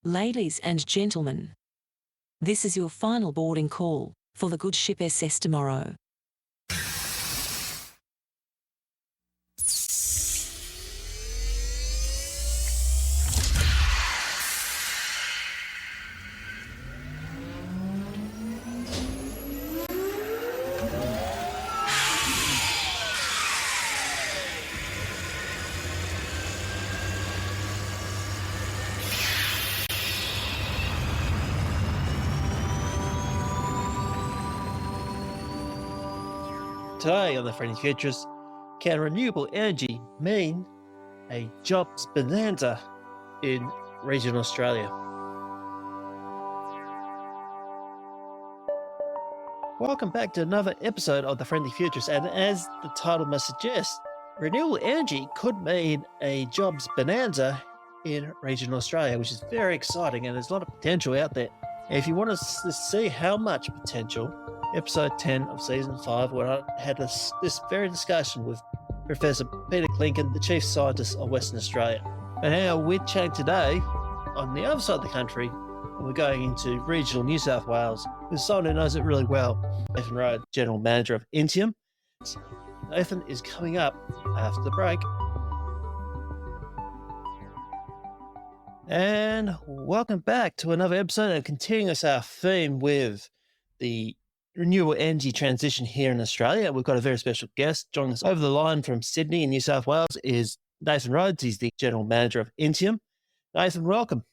Ladies and gentlemen, this is your final boarding call for the good ship SS tomorrow. Today on the Friendly Futures, can renewable energy mean a jobs bonanza in regional Australia? Welcome back to another episode of the Friendly Futures, and as the title must suggest, renewable energy could mean a jobs bonanza in regional Australia, which is very exciting, and there's a lot of potential out there. And if you want to see how much potential, episode 10 of season 5, where I had this very discussion with Professor Peter Clinken, the chief scientist of Western Australia. And how we're chatting today on the other side of the country, and we're going into regional New South Wales with someone who knows it really well, Nathan Rhodes, General Manager of Intium. Nathan is coming up after the break. And welcome back to another episode and continuing our theme with the renewable energy transition here in Australia. We've got a very special guest joining us over the line from Sydney in New South Wales is Nathan Rhodes. He's the General Manager of Intium. Nathan, welcome.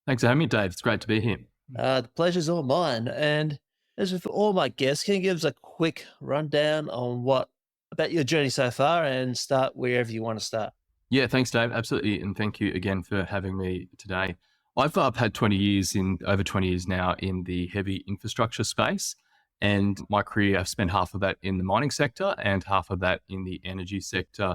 Thanks for having me, Dave. It's great to be here. The pleasure's all mine. And as with all my guests, can you give us a quick rundown on about your journey so far and start wherever you want to start? Yeah, thanks, Dave. Absolutely. And thank you again for having me today. I've had over 20 years now in the heavy infrastructure space. And my career, I've spent half of that in the mining sector and half of that in the energy sector,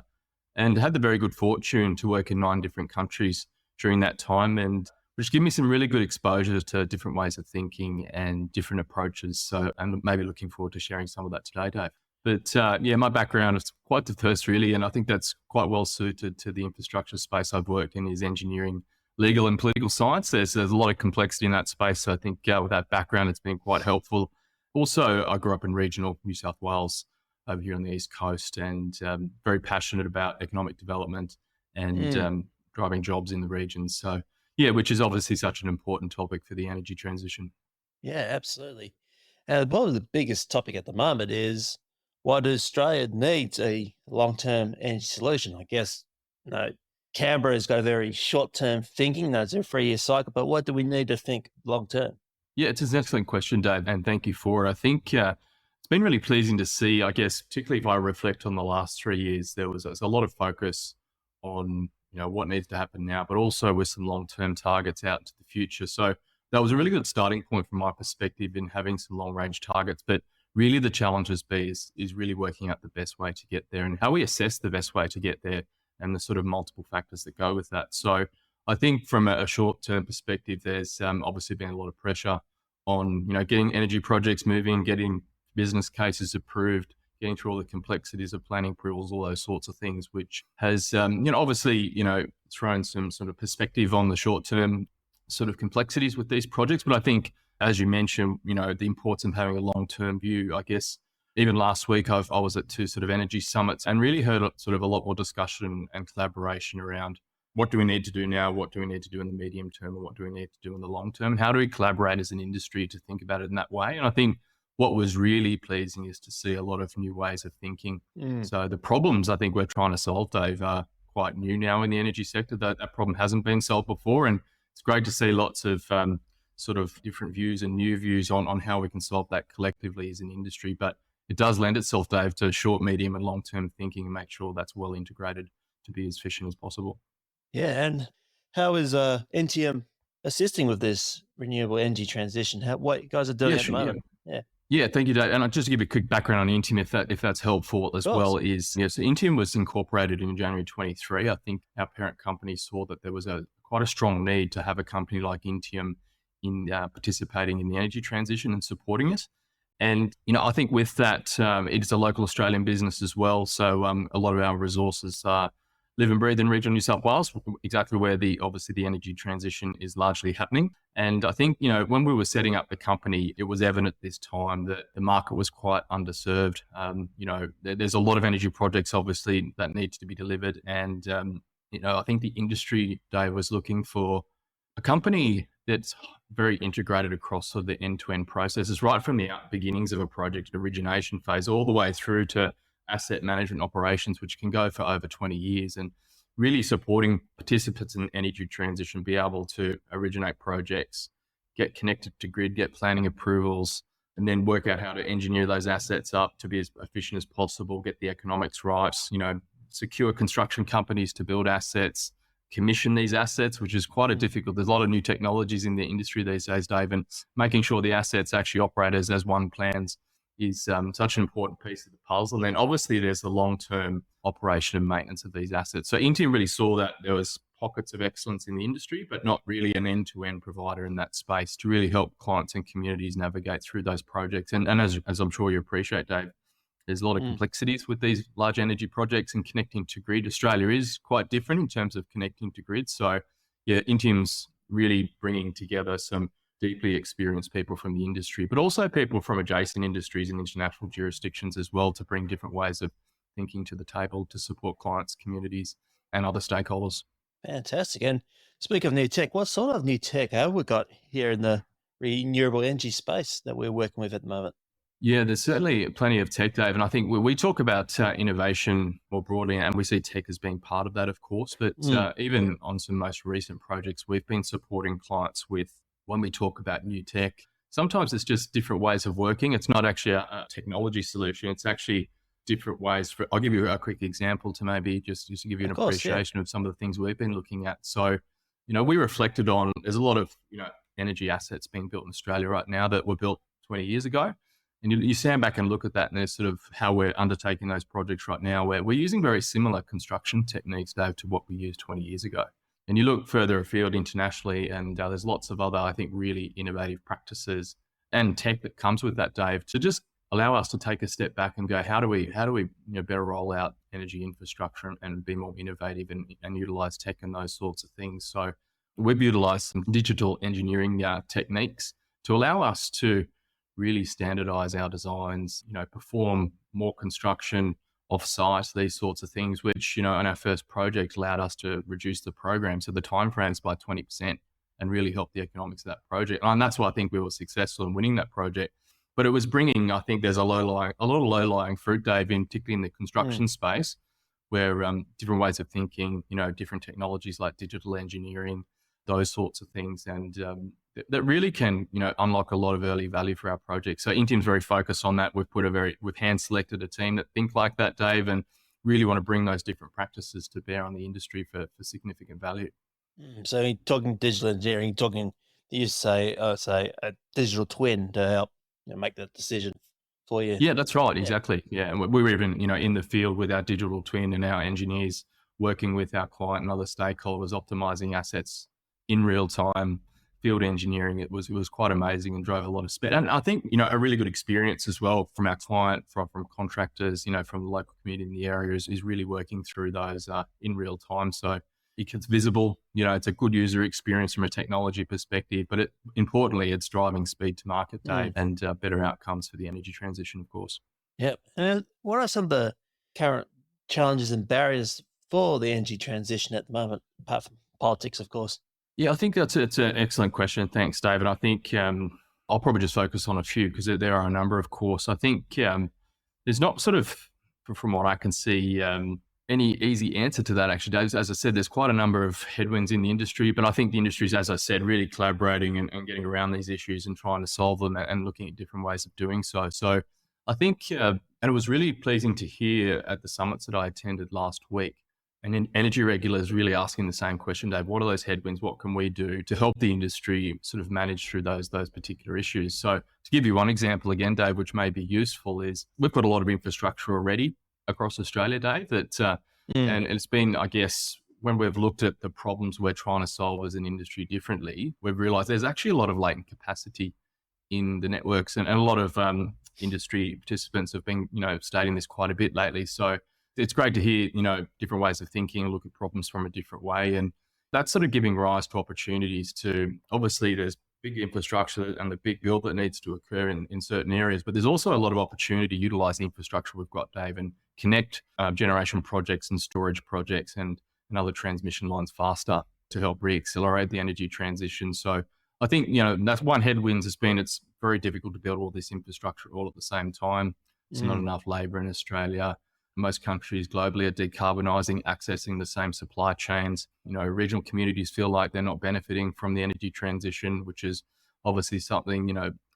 and had the very good fortune to work in 9 different countries during that time, and which gave me some really good exposure to different ways of thinking and different approaches. So I'm maybe looking forward to sharing some of that today, Dave. But my background is quite diverse, really, and I think that's quite well suited to the infrastructure space I've worked in is engineering, legal and political science. There's a lot of complexity in that space. So I think with that background, it's been quite helpful. Also, I grew up in regional New South Wales over here on the East Coast, and very passionate about economic development and driving jobs in the region. So, which is obviously such an important topic for the energy transition. Yeah, absolutely. And probably the biggest topic at the moment is why does Australia needs a long-term energy solution? I guess, Canberra's got a very short-term thinking. It's a 3-year cycle, but what do we need to think long-term? Yeah, it's an excellent question, Dave, and thank you for it. I think it's been really pleasing to see, I guess, particularly if I reflect on the last 3 years, there's a lot of focus on, what needs to happen now, but also with some long-term targets out into the future. So that was a really good starting point from my perspective in having some long-range targets. But really the challenge is really working out the best way to get there and how we assess the best way to get there and the sort of multiple factors that go with that. So I think from a short-term perspective, there's obviously been a lot of pressure on, getting energy projects moving, getting business cases approved, getting through all the complexities of planning approvals, all those sorts of things, which has, obviously, thrown some sort of perspective on the short-term sort of complexities with these projects. But I think, as you mentioned, the importance of having a long-term view, I guess, even last week, I was at 2 sort of energy summits and really heard sort of a lot more discussion and collaboration around what do we need to do now, what do we need to do in the medium term, and what do we need to do in the long term, and how do we collaborate as an industry to think about it in that way. And I think what was really pleasing is to see a lot of new ways of thinking. So the problems I think we're trying to solve, Dave, are quite new now in the energy sector. That problem hasn't been solved before, and it's great to see lots of sort of different views and new views on how we can solve that collectively as an industry. But it does lend itself, Dave, to short, medium and long-term thinking and make sure that's well integrated to be as efficient as possible. Yeah, and how is Intium assisting with this renewable energy transition? What you guys are doing at the moment? Yeah, thank you, Dave. And I'll just give you a quick background on Intium, if that's helpful as well. So Intium was incorporated in January 23. I think our parent company saw that there was quite a strong need to have a company like Intium in participating in the energy transition and supporting it. And, I think with that, it is a local Australian business as well. So a lot of our resources are live and breathe in regional New South Wales, exactly where obviously the energy transition is largely happening. And I think, when we were setting up the company, it was evident this time that the market was quite underserved. There's a lot of energy projects, obviously, that need to be delivered. And, I think the industry, Dave, was looking for a company that's very integrated across sort of the end-to-end processes, right from the beginnings of a project origination phase all the way through to asset management operations, which can go for over 20 years, and really supporting participants in energy transition be able to originate projects, get connected to grid, get planning approvals, and then work out how to engineer those assets up to be as efficient as possible, get the economics right, secure construction companies to build assets, commission these assets, which is quite there's a lot of new technologies in the industry these days, Dave, and making sure the assets actually operate as one plans is such an important piece of the puzzle. And then obviously there's the long-term operation and maintenance of these assets. So Intium really saw that there was pockets of excellence in the industry, but not really an end-to-end provider in that space to really help clients and communities navigate through those projects. And as I'm sure you appreciate, Dave, there's a lot of complexities with these large energy projects and connecting to grid. Australia is quite different in terms of connecting to grid. So yeah, Intium's really bringing together some deeply experienced people from the industry, but also people from adjacent industries and international jurisdictions as well, to bring different ways of thinking to the table to support clients, communities, and other stakeholders. Fantastic. And speaking of new tech, what sort of new tech have we got here in the renewable energy space that we're working with at the moment? Yeah, there's certainly plenty of tech, Dave. And I think we talk about innovation more broadly, and we see tech as being part of that, of course. But even on some most recent projects, we've been supporting clients with, when we talk about new tech, sometimes it's just different ways of working. It's not actually a technology solution. It's actually different ways. I'll give you a quick example to maybe just to give you an appreciation of some of the things we've been looking at. So, we reflected on, there's a lot of, energy assets being built in Australia right now that were built 20 years ago. And you stand back and look at that, and there's sort of how we're undertaking those projects right now, where we're using very similar construction techniques, Dave, to what we used 20 years ago. And you look further afield internationally, and there's lots of other, I think, really innovative practices and tech that comes with that, Dave, to just allow us to take a step back and go, how do we better roll out energy infrastructure and be more innovative and utilize tech and those sorts of things. So we've utilized some digital engineering techniques to allow us to really standardize our designs, perform more construction off-site, these sorts of things, which, in our first project allowed us to reduce the program, so the timeframes by 20%, and really help the economics of that project. And that's why I think we were successful in winning that project. But it was bringing, I think there's a lot of low-lying fruit, Dave, particularly in the construction space, where different ways of thinking, different technologies like digital engineering, those sorts of things, and that really can, unlock a lot of early value for our project. So Intium's very focused on that. We've hand-selected a team that think like that, Dave, and really want to bring those different practices to bear on the industry for significant value. So you're talking digital engineering, you say a digital twin to help make that decision for you. Yeah, that's right. Exactly. Yeah. And we were even, in the field with our digital twin and our engineers working with our client and other stakeholders, optimizing assets in real time, field engineering. It was quite amazing and drove a lot of speed. And I think, a really good experience as well from our client, from contractors, from the local community in the area is really working through those in real time. So it's visible, it's a good user experience from a technology perspective, but importantly, it's driving speed to market, Dave, and better outcomes for the energy transition, of course. Yep. And what are some of the current challenges and barriers for the energy transition at the moment, apart from politics, of course? Yeah, I think it's an excellent question. Thanks, David. I think I'll probably just focus on a few because there are a number, of course. I think there's not sort of, from what I can see, any easy answer to that, actually, Dave. As I said, there's quite a number of headwinds in the industry, but I think the industry is, as I said, really collaborating and getting around these issues and trying to solve them and looking at different ways of doing so. So I think, and it was really pleasing to hear at the summits that I attended last week, and energy regulators really asking the same question, Dave, what are those headwinds? What can we do to help the industry sort of manage through those particular issues? So to give you one example again, Dave, which may be useful, is we've got a lot of infrastructure already across Australia, Dave, and it's been, I guess, when we've looked at the problems we're trying to solve as an industry differently, we've realized there's actually a lot of latent capacity in the networks, and a lot of industry participants have been, stating this quite a bit lately. So it's great to hear, different ways of thinking and look at problems from a different way. And that's sort of giving rise to opportunities to, obviously there's big infrastructure and the big build that needs to occur in certain areas, but there's also a lot of opportunity to utilize the infrastructure we've got, Dave, and connect generation projects and storage projects and other transmission lines faster to help re-accelerate the energy transition. So I think, that's one headwind has been it's very difficult to build all this infrastructure all at the same time. There's not enough labour in Australia. Most countries globally are decarbonising, accessing the same supply chains. Regional communities feel like they're not benefiting from the energy transition, which is obviously something,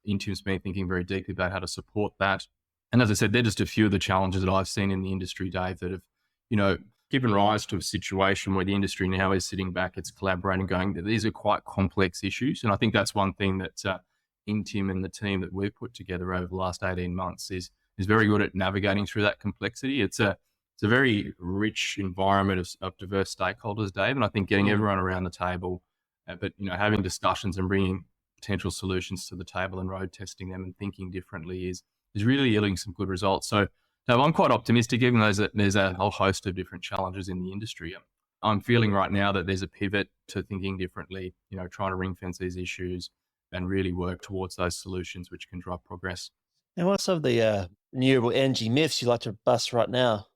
Intium's been thinking very deeply about how to support that. And as I said, they're just a few of the challenges that I've seen in the industry, Dave, that have, given rise to a situation where the industry now is sitting back, it's collaborating, going, these are quite complex issues. And I think that's one thing that Intium and the team that we've put together over the last 18 months is very good at navigating through that complexity. It's a very rich environment of diverse stakeholders, Dave, and I think getting everyone around the table, but having discussions and bringing potential solutions to the table and road testing them and thinking differently is really yielding some good results. So Dave, I'm quite optimistic, even though there's a whole host of different challenges in the industry. I'm feeling right now that there's a pivot to thinking differently, trying to ring fence these issues and really work towards those solutions which can drive progress. And what's some of the renewable energy myths you'd like to bust right now?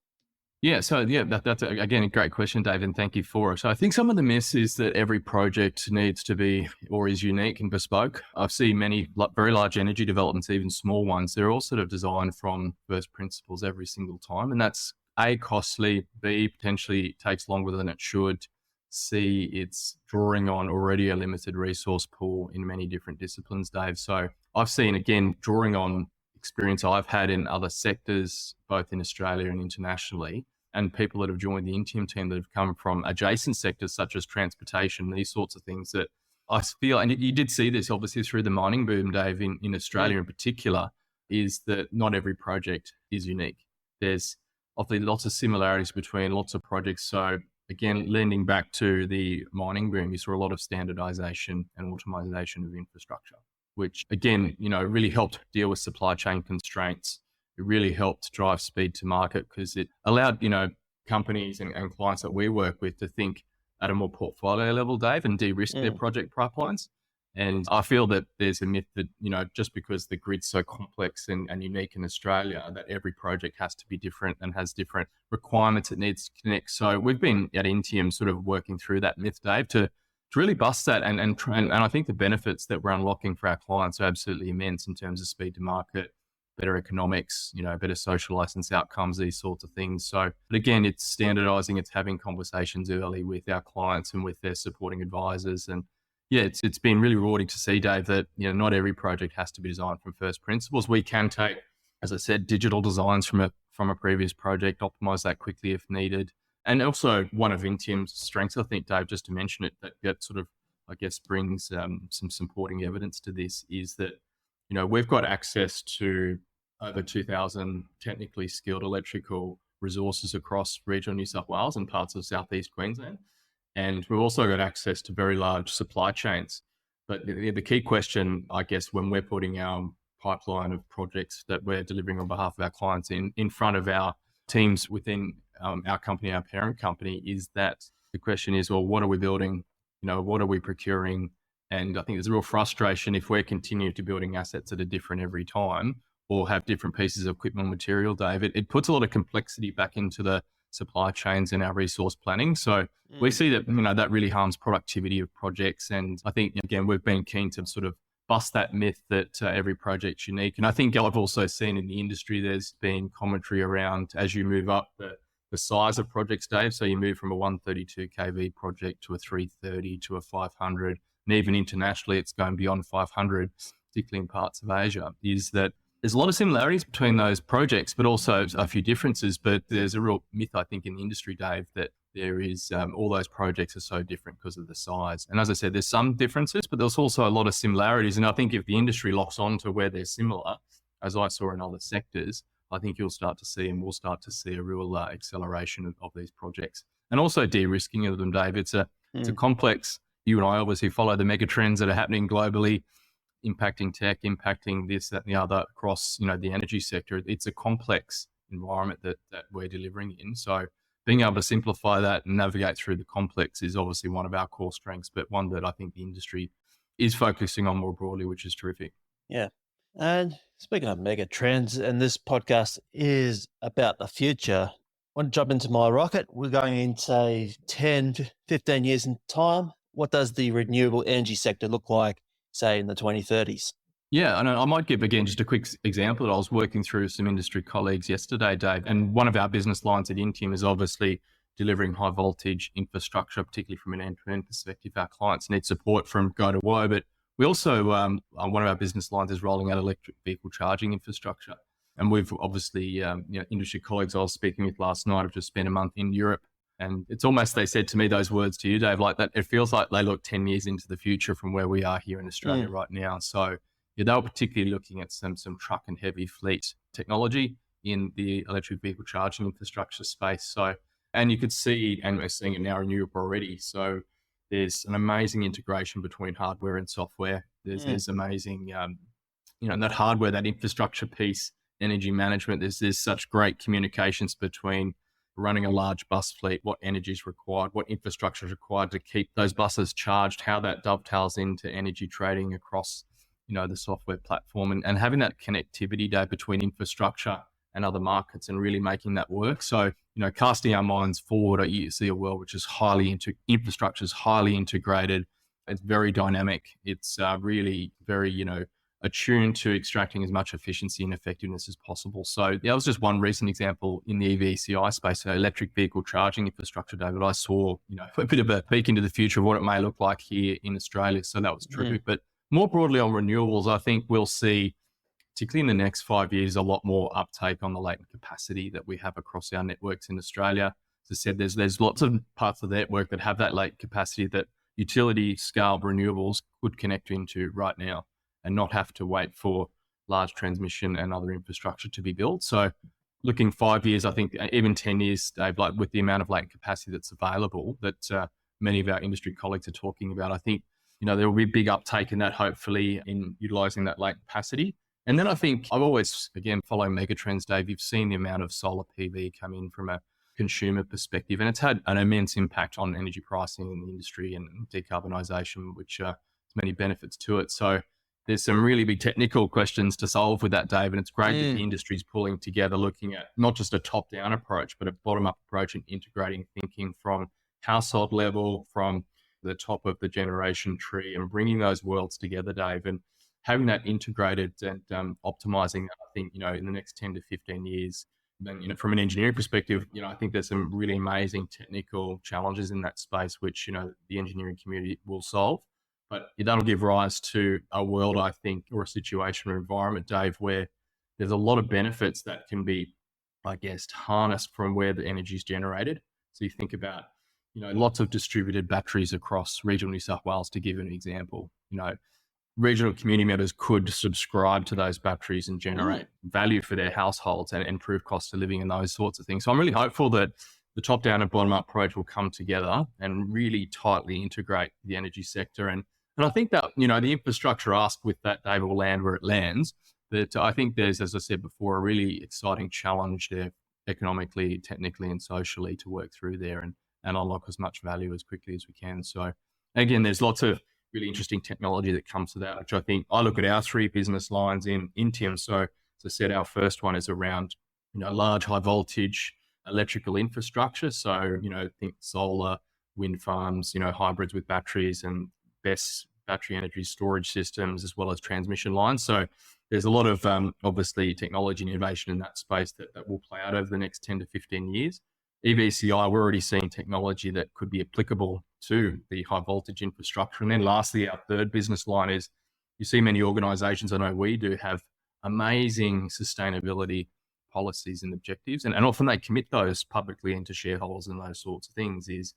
That's again a great question, Dave, and thank you for it. So I think some of the myths is that every project needs to be or is unique and bespoke. I've seen many very large energy developments, even small ones. They're all sort of designed from first principles every single time, and that's A, costly, B, potentially takes longer than it should, C, it's drawing on already a limited resource pool in many different disciplines, Dave. So I've seen, again, drawing on experience I've had in other sectors, both in Australia and internationally, and people that have joined the Intium team that have come from adjacent sectors such as transportation, these sorts of things that I feel, and you did see this obviously through the mining boom, Dave, in Australia in particular, is that not every project is unique. There's obviously lots of similarities between lots of projects. So again, lending back to the mining boom, you saw a lot of standardization and automation of infrastructure, which again, really helped deal with supply chain constraints. It really helped drive speed to market because it allowed, companies and clients that we work with to think at a more portfolio level, Dave, and de-risk their project pipelines. And I feel that there's a myth that, just because the grid's so complex and unique in Australia, that every project has to be different and has different requirements it needs to connect. So we've been at Intium sort of working through that myth, Dave, to really bust that and I think the benefits that we're unlocking for our clients are absolutely immense in terms of speed to market, better economics, better social license outcomes, these sorts of things. So, but again, it's standardizing, it's having conversations early with our clients and with their supporting advisors. And yeah, it's been really rewarding to see, Dave, that, not every project has to be designed from first principles. We can take, as I said, digital designs from a previous project, optimize that quickly if needed. And also one of Intium's strengths, I think, Dave, just to mention it, that sort of, I guess, brings some supporting evidence to this is that, we've got access to over 2,000 technically skilled electrical resources across regional New South Wales and parts of southeast Queensland. And we've also got access to very large supply chains. But the key question, I guess, when we're putting our pipeline of projects that we're delivering on behalf of our clients in front of our teams within our company, our parent company, is that the question is, well, what are we building? What are we procuring? And I think there's a real frustration if we're continuing to building assets that are different every time or have different pieces of equipment and material, Dave. It puts a lot of complexity back into the supply chains and our resource planning. So we see that, that really harms productivity of projects. And I think, again, we've been keen to sort of bust that myth that every project's unique. And I think I've also seen in the industry, there's been commentary around as you move up the size of projects, Dave. So you move from a 132 kV project to a 330 to a 500, and even internationally, it's going beyond 500, particularly in parts of Asia, is that there's a lot of similarities between those projects, but also a few differences. But there's a real myth, I think, in the industry, Dave, that there is all those projects are so different because of the size. And as I said, there's some differences, but there's also a lot of similarities. And I think if the industry locks on to where they're similar, as I saw in other sectors, I think you'll start to see, and we'll start to see a real acceleration of these projects. And also de-risking of them, Dave. It's a complex, you and I obviously follow the mega trends that are happening globally, impacting tech, impacting this, that, and the other across, the energy sector. It's a complex, environment that we're delivering in. So being able to simplify that and navigate through the complex is obviously one of our core strengths, but one that I think the industry is focusing on more broadly, which is terrific. Yeah. And speaking of mega trends, and this podcast is about the future, I want to jump into my rocket. We're going in, say, 10, 15 years in time. What does the renewable energy sector look like, say, in the 2030s? Yeah, and I might give, again, just a quick example that I was working through some industry colleagues yesterday, Dave, and one of our business lines at Intium is obviously delivering high voltage infrastructure, particularly from an end-to-end perspective. Our clients need support from go to woe, but we also, one of our business lines is rolling out electric vehicle charging infrastructure. And we've obviously, industry colleagues I was speaking with last night have just spent a month in Europe. And it's almost, they said to me those words to you, Dave, like that, it feels like they look 10 years into the future from where we are here in Australia right now. So yeah, they were particularly looking at some truck and heavy fleet technology in the electric vehicle charging infrastructure space. So, and you could see, and we're seeing it now in Europe already. So there's an amazing integration between hardware and software. There's amazing, that hardware, that infrastructure piece, energy management. There's such great communications between running a large bus fleet, what energy is required, what infrastructure is required to keep those buses charged, how that dovetails into energy trading across, the software platform, and having that connectivity, Dave, between infrastructure and other markets and really making that work. So, casting our minds forward, you see a world which is infrastructure is highly integrated. It's very dynamic. It's really very, attuned to extracting as much efficiency and effectiveness as possible. So that was just one recent example in the EV/CI space, so electric vehicle charging infrastructure, David. I saw, a bit of a peek into the future of what it may look like here in Australia. So that was terrific. But more broadly on renewables, I think we'll see, particularly in the next 5 years, a lot more uptake on the latent capacity that we have across our networks in Australia. As I said, there's lots of parts of the network that have that latent capacity that utility scale renewables could connect into right now and not have to wait for large transmission and other infrastructure to be built. So looking 5 years, I think even 10 years, Dave, like with the amount of latent capacity that's available that many of our industry colleagues are talking about, I think, there will be a big uptake in that, hopefully, in utilising that latent capacity. And then I think I've always, again, following megatrends, Dave, you've seen the amount of solar PV come in from a consumer perspective, and it's had an immense impact on energy pricing in the industry and decarbonisation, which has many benefits to it. So there's some really big technical questions to solve with that, Dave, and it's great that the industry's pulling together, looking at not just a top-down approach, but a bottom-up approach and integrating thinking from household level, from the top of the generation tree, and bringing those worlds together, Dave, and having that integrated and optimizing that, I think, in the next 10 to 15 years. Then, from an engineering perspective, I think there's some really amazing technical challenges in that space, which, the engineering community will solve. But that'll give rise to a world, I think, or a situation or environment, Dave, where there's a lot of benefits that can be, I guess, harnessed from where the energy is generated. So you think about, lots of distributed batteries across regional New South Wales, to give an example. Regional community members could subscribe to those batteries and generate value for their households and improve cost of living and those sorts of things. So I'm really hopeful that the top-down and bottom-up approach will come together and really tightly integrate the energy sector. And I think that, the infrastructure ask with that, Dave, will land where it lands. But I think there's, as I said before, a really exciting challenge there economically, technically, and socially to work through there and unlock as much value as quickly as we can. So again, there's lots of really interesting technology that comes to that, which I think I look at our three business lines in Intium. So as I said, our first one is around, large high voltage electrical infrastructure. So, think solar, wind farms, hybrids with batteries and BESS battery energy storage systems, as well as transmission lines. So there's a lot of, obviously, technology and innovation in that space that will play out over the next 10 to 15 years. EV/CI, we're already seeing technology that could be applicable to the high voltage infrastructure. And then lastly, our third business line is, you see many organisations, I know we do, have amazing sustainability policies and objectives, and often they commit those publicly into shareholders and those sorts of things, is,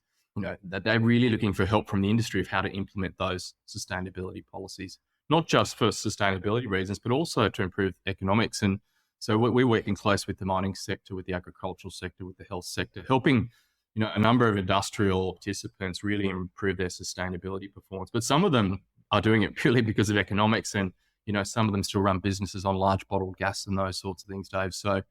that they're really looking for help from the industry of how to implement those sustainability policies, not just for sustainability reasons, but also to improve economics. And so we're working close with the mining sector, with the agricultural sector, with the health sector, helping, a number of industrial participants really improve their sustainability performance. But some of them are doing it purely because of economics, and, some of them still run businesses on large bottled gas and those sorts of things, Dave. So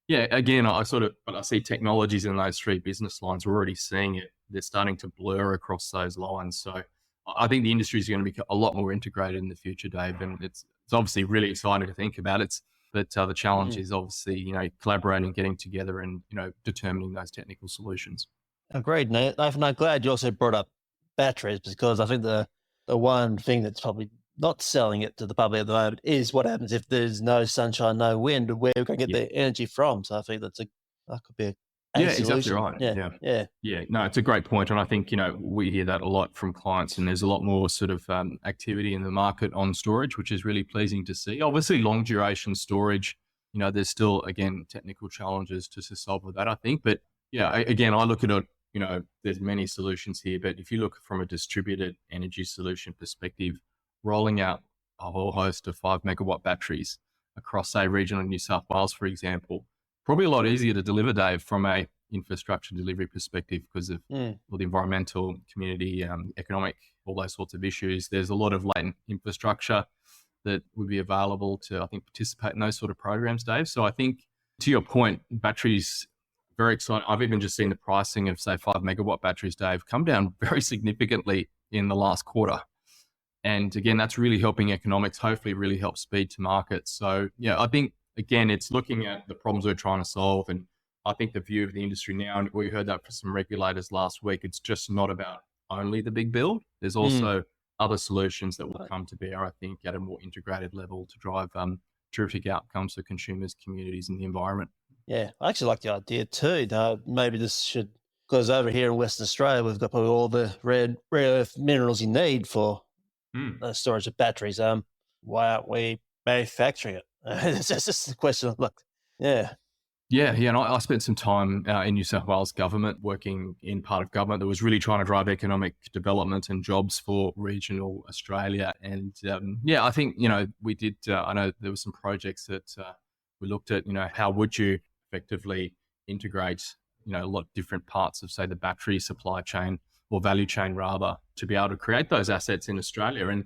Yeah, again, but I see technologies in those three business lines. We're already seeing it. They're starting to blur across those lines. So I think the industry is going to be a lot more integrated in the future, Dave. And it's obviously really exciting to think about. But the challenge is obviously, collaborating, getting together and, determining those technical solutions. Agreed, Nathan. I'm glad you also brought up batteries, because I think the one thing that's probably not selling it to the public at the moment is what happens if there's no sunshine, no wind, where we're going to get the energy from. So I think that could be a exactly solution. right. Yeah. No, it's a great point. And I think, we hear that a lot from clients, and there's a lot more sort of activity in the market on storage, which is really pleasing to see. Obviously, long duration storage, there's still, again, technical challenges to solve with that, I think. But yeah, again, I look at it, there's many solutions here, but if you look from a distributed energy solution perspective, rolling out a whole host of 5 megawatt batteries across, say, regional New South Wales, for example, probably a lot easier to deliver, Dave, from a infrastructure delivery perspective, because of all the environmental, community, economic, all those sorts of issues. There's a lot of latent infrastructure that would be available to, I think, participate in those sort of programs, Dave. So I think, to your point, batteries, very exciting. I've even just seen the pricing of, say, 5 megawatt batteries, Dave, come down very significantly in the last quarter. And again, that's really helping economics, hopefully really helps speed to market. So yeah, I think, again, it's looking at the problems we're trying to solve. And I think the view of the industry now, and we heard that from some regulators last week, it's just not about only the big build. There's also other solutions that will come to bear, I think, at a more integrated level to drive terrific outcomes for consumers, communities, and the environment. Yeah, I actually like the idea too. Maybe this should, because over here in Western Australia, we've got probably all the rare earth minerals you need for storage of batteries. Why aren't we manufacturing it? It's just a question of look. Yeah. And I spent some time in New South Wales government, working in part of government that was really trying to drive economic development and jobs for regional Australia. And I think, we did, I know there were some projects that we looked at, how would you effectively integrate, a lot of different parts of, say, the battery supply chain or value chain rather, to be able to create those assets in Australia. And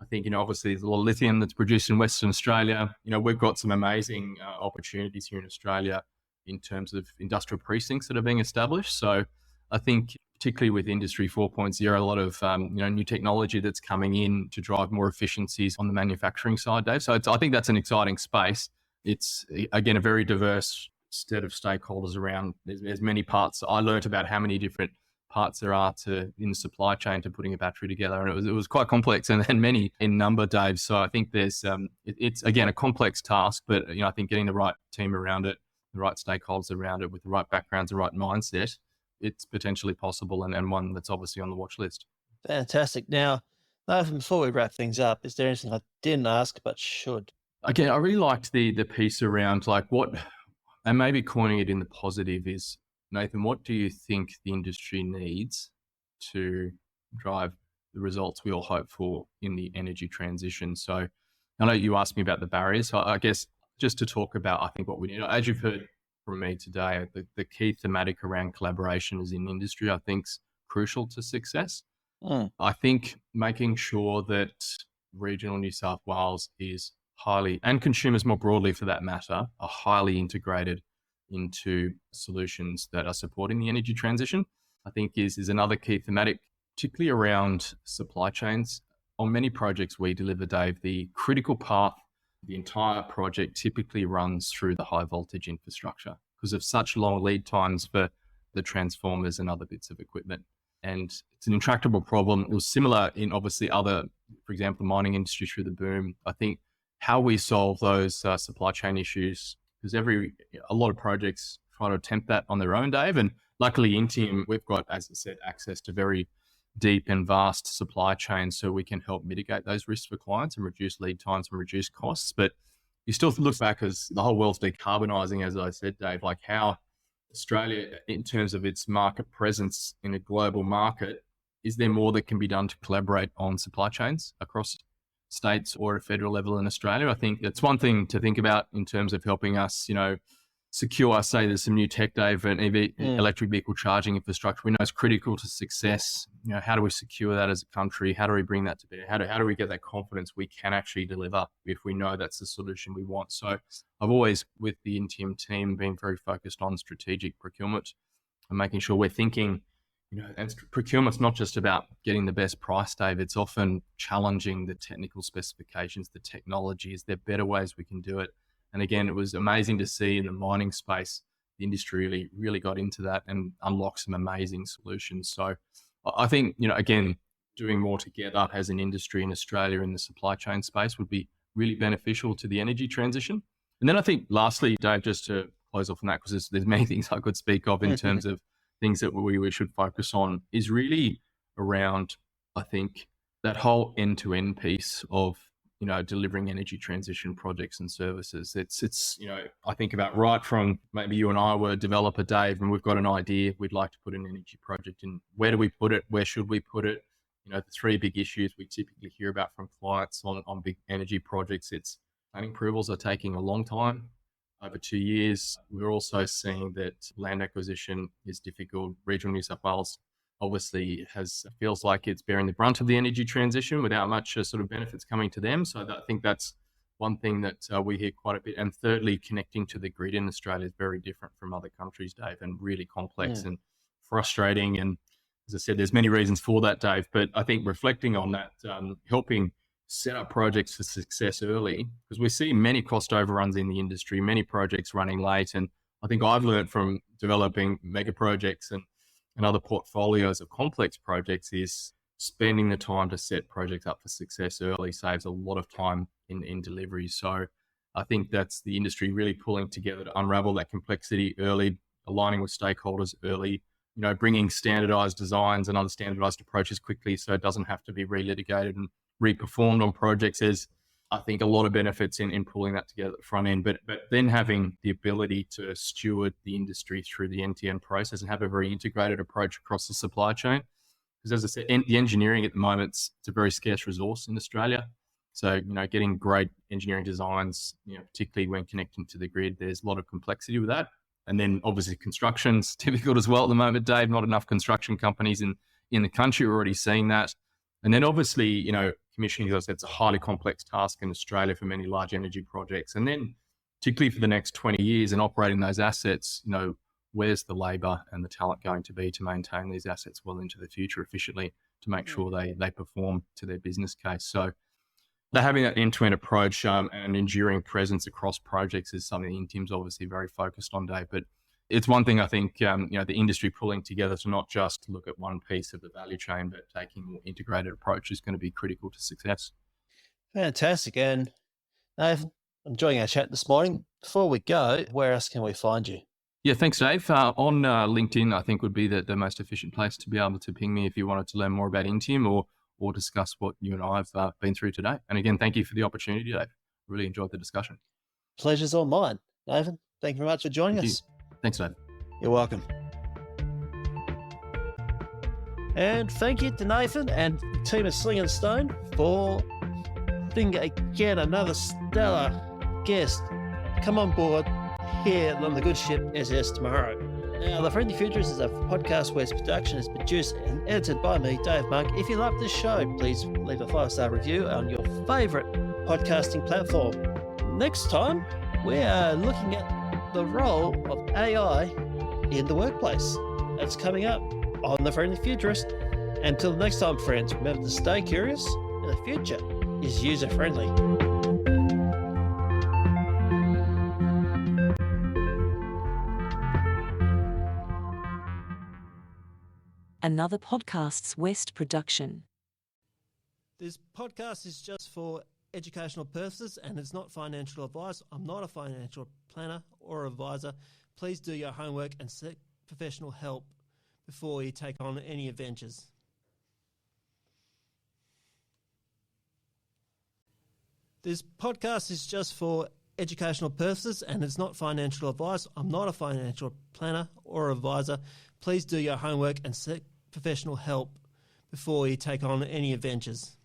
I think, obviously there's a lot of lithium that's produced in Western Australia. We've got some amazing opportunities here in Australia in terms of industrial precincts that are being established. So I think, particularly with Industry 4.0, a lot of, new technology that's coming in to drive more efficiencies on the manufacturing side, Dave. So I think that's an exciting space. It's, again, a very diverse set of stakeholders around. There's many parts. I learned about how many different parts there are in the supply chain to putting a battery together, and it was quite complex and many in number, Dave. So I think there's it's again a complex task, but I think getting the right team around it, the right stakeholders around it, with the right backgrounds, the right mindset, it's potentially possible, and one that's obviously on the watch list. Fantastic. Now, Nathan, before we wrap things up, is there anything I didn't ask but should? Okay, I really liked the piece around what, and maybe coining it in the positive is, Nathan, what do you think the industry needs to drive the results we all hope for in the energy transition? So I know you asked me about the barriers. So I guess just to talk about, I think what we need, as you've heard from me today, the key thematic around collaboration is in industry, I think, is crucial to success. I think making sure that regional New South Wales is highly, and consumers more broadly for that matter, are highly integrated into solutions that are supporting the energy transition, I think is another key thematic, particularly around supply chains. On many projects we deliver, Dave, the critical path, the entire project typically runs through the high voltage infrastructure because of such long lead times for the transformers and other bits of equipment. And it's an intractable problem. It was similar in obviously other, for example, the mining industry through the boom. I think how we solve those supply chain issues, because a lot of projects try to attempt that on their own, Dave. And luckily, Intium, we've got, as I said, access to very deep and vast supply chains, so we can help mitigate those risks for clients and reduce lead times and reduce costs. But you still look back as the whole world's decarbonising, as I said, Dave, like how Australia, in terms of its market presence in a global market, is there more that can be done to collaborate on supply chains across states or at a federal level in Australia? I think that's one thing to think about in terms of helping us, secure, say there's some new tech, Dave, and electric vehicle charging infrastructure, we know it's critical to success. How do we secure that as a country? How do we bring that to bear? How do we get that confidence we can actually deliver if we know that's the solution we want? So I've always, with the Intium team, been very focused on strategic procurement and making sure we're thinking, and procurement's not just about getting the best price, Dave. It's often challenging the technical specifications, the technology. Is there better ways we can do it? And again, it was amazing to see in the mining space, the industry really got into that and unlocked some amazing solutions. So I think, again, doing more together as an industry in Australia in the supply chain space would be really beneficial to the energy transition. And then I think lastly, Dave, just to close off on that, because there's many things I could speak of in terms of things that we should focus on, is really around, I think, that whole end-to-end piece of, delivering energy transition projects and services. It's I think about right from maybe you and I were a developer, Dave, and we've got an idea, we'd like to put an energy project in. Where do we put it? Where should we put it? The three big issues we typically hear about from clients on big energy projects, it's planning approvals are taking a long time, over 2 years. We're also seeing that land acquisition is difficult. Regional New South Wales obviously feels like it's bearing the brunt of the energy transition without much sort of benefits coming to them. So I think that's one thing that we hear quite a bit. And thirdly, connecting to the grid in Australia is very different from other countries, Dave, and really complex and frustrating. And as I said, there's many reasons for that, Dave. But I think reflecting on that, helping set up projects for success early, because we see many cost overruns in the industry, many projects running late. And I think I've learned from developing mega projects and other portfolios of complex projects is spending the time to set projects up for success early saves a lot of time in delivery. So I think that's the industry really pulling together to unravel that complexity early, aligning with stakeholders early, bringing standardized designs and other standardized approaches quickly so it doesn't have to be relitigated and reperformed on projects. There's, I think, a lot of benefits in pulling that together at the front end, but then having the ability to steward the industry through the end-to-end process and have a very integrated approach across the supply chain. Because as I said, the engineering at the moment, it's a very scarce resource in Australia. So, getting great engineering designs, particularly when connecting to the grid, there's a lot of complexity with that. And then obviously construction's difficult as well at the moment, Dave. Not enough construction companies in the country. We're already seeing that. And then obviously, commissioning, as I said, it's a highly complex task in Australia for many large energy projects. And then particularly for the next 20 years and operating those assets, where's the labour and the talent going to be to maintain these assets well into the future efficiently to make sure they perform to their business case. So they're having that end-to-end approach and an enduring presence across projects is something Intium's obviously very focused on, Dave. But it's one thing I think, the industry pulling together to not just look at one piece of the value chain, but taking a more integrated approach is going to be critical to success. Fantastic. And Nathan, enjoying our chat this morning. Before we go, where else can we find you? Yeah, thanks, Dave. On LinkedIn, I think would be the most efficient place to be able to ping me if you wanted to learn more about Intium or discuss what you and I have been through today. And again, thank you for the opportunity, Dave. Really enjoyed the discussion. Pleasure's all mine. Nathan, thank you very much for joining us. Thanks, Dave. You're welcome. And thank you to Nathan and the team of Sling and Stone for being again another stellar guest. Come on board here on the good ship SS Tomorrow. Now, The Friendly Futures is a podcast where its production is produced and edited by me, Dave Monk. If you love this show, please leave a 5-star review on your favourite podcasting platform. Next time, we are looking at the role of AI in the workplace. That's coming up on The Friendly Futurist. Until next time, friends, remember to stay curious, and the future is user-friendly. Another Podcasts West production. This podcast is just for educational purposes and it's not financial advice. I'm not a financial planner or advisor. Please do your homework and seek professional help before you take on any adventures. This podcast is just for educational purposes and it's not financial advice. I'm not a financial planner or advisor. Please do your homework and seek professional help before you take on any adventures.